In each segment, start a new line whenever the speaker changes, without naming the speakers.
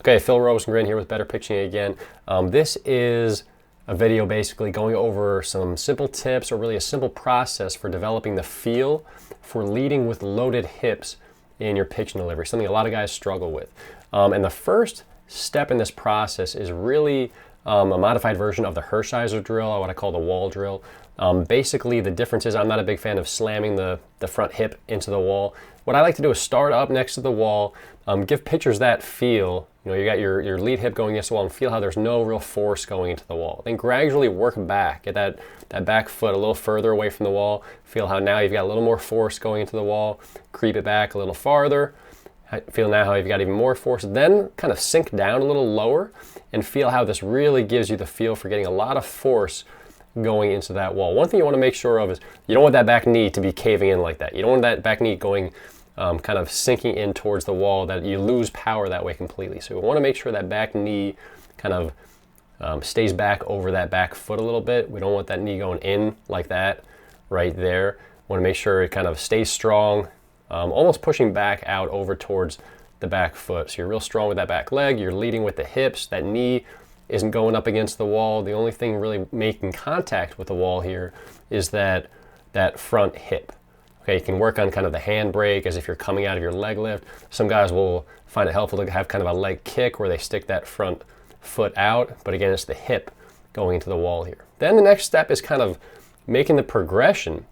Okay, Phil Rosengren here with Better Pitching again. This is a video basically going over some simple tips, or really a simple process for developing the feel for leading with loaded hips in your pitching delivery, something a lot of guys struggle with. And the first step in this process is really a modified version of the HERSHISER drill, or what I call the wall drill. Basically, the difference is I'm not a big fan of slamming the front hip into the wall. What I like to do is start up next to the wall, give pitchers that feel. You know, you got your lead hip going against the wall and feel how there's no real force going into the wall. Then gradually work back, get that back foot a little further away from the wall. Feel how now you've got a little more force going into the wall. Creep it back a little farther. Feel now how you've got even more force. Then kind of sink down a little lower and feel how this really gives you the feel for getting a lot of force going into that wall. One thing you want to make sure of is you don't want that back knee to be caving in like that. You don't want that back knee going kind of sinking in towards the wall, that you lose power that way completely. So we want to make sure that back knee kind of stays back over that back foot a little bit. We don't want that knee going in like that right there. We want to make sure it kind of stays strong, almost pushing back out over towards the back foot. So you're real strong with that back leg. You're leading with the hips. That knee isn't going up against the wall. The only thing really making contact with the wall here is that front hip. Okay, you can work on kind of the handbrake as if you're coming out of your leg lift. Some guys will find it helpful to have kind of a leg kick where they stick that front foot out, but again, it's the hip going into the wall here. Then the next step is kind of making the progression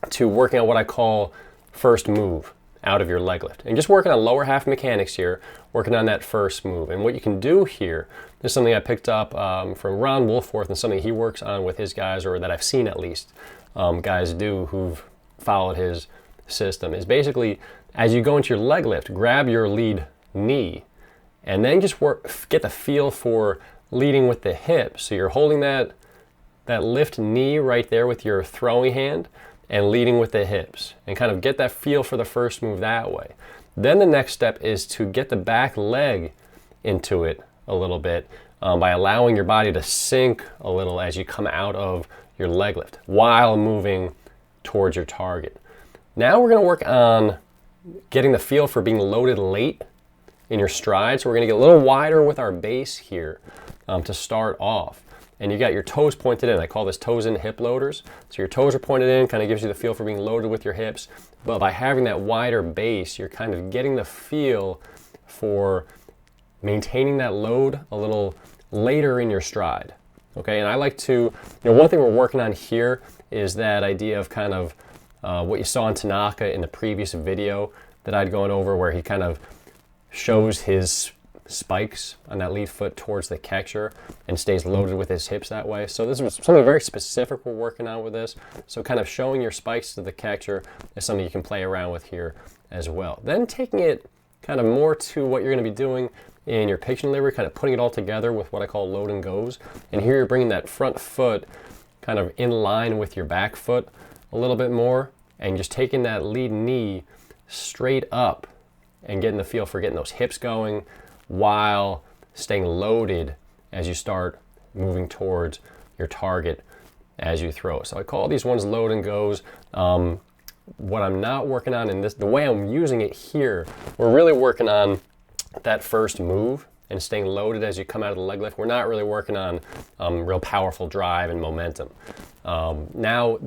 to working on what I call first move out of your leg lift. And just working on lower half mechanics here, working on that first move. And what you can do here, this is something I picked up from Ron Wolforth, and something he works on with his guys, or that I've seen at least guys do who've followed his system, is basically as you go into your leg lift, grab your lead knee and then just get the feel for leading with the hip. So you're holding that lift knee right there with your throwing hand and leading with the hips, and kind of get that feel for the first move that way. Then the next step is to get the back leg into it a little bit by allowing your body to sink a little as you come out of your leg lift while moving towards your target. Now we're going to work on getting the feel for being loaded late in your stride. So we're going to get a little wider with our base here to start off. And you got your toes pointed in. I call this toes in hip loaders. So your toes are pointed in, kind of gives you the feel for being loaded with your hips. But by having that wider base, you're kind of getting the feel for maintaining that load a little later in your stride. Okay, and I like to, one thing we're working on here is that idea of kind of what you saw in Tanaka in the previous video that I'd gone over, where he kind of shows his spikes on that lead foot towards the catcher and stays loaded with his hips that way. So this is something very specific we're working on with this. So kind of showing your spikes to the catcher is something you can play around with here as well. Then taking it kind of more to what you're going to be doing in your pitching delivery, kind of putting it all together with what I call load and goes. And here you're bringing that front foot kind of in line with your back foot a little bit more, and just taking that lead knee straight up and getting the feel for getting those hips going while staying loaded as you start moving towards your target as you throw. So I call these ones load and goes. What I'm not working on in this, the way I'm using it here, we're really working on that first move and staying loaded as you come out of the leg lift. We're not really working on real powerful drive and momentum. Now,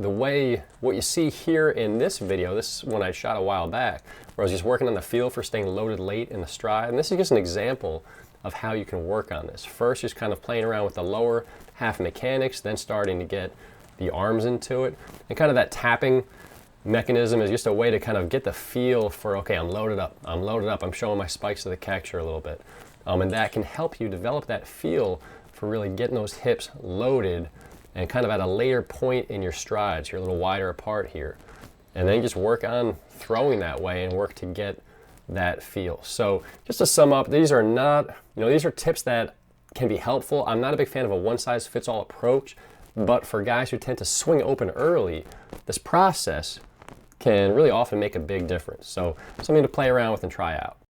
what you see here in this video, this is one I shot a while back, where I was just working on the feel for staying loaded late in the stride. And this is just an example of how you can work on this. First, just kind of playing around with the lower half mechanics, then starting to get the arms into it. And kind of that tapping mechanism is just a way to kind of get the feel for, okay, I'm loaded up, I'm showing my spikes to the catcher a little bit. And that can help you develop that feel for really getting those hips loaded and kind of at a later point in your strides. You're a little wider apart here. And then just work on throwing that way and work to get that feel. So just to sum up, these are not, these are tips that can be helpful. I'm not a big fan of a one-size-fits-all approach, but for guys who tend to swing open early, this process can really often make a big difference. So something to play around with and try out.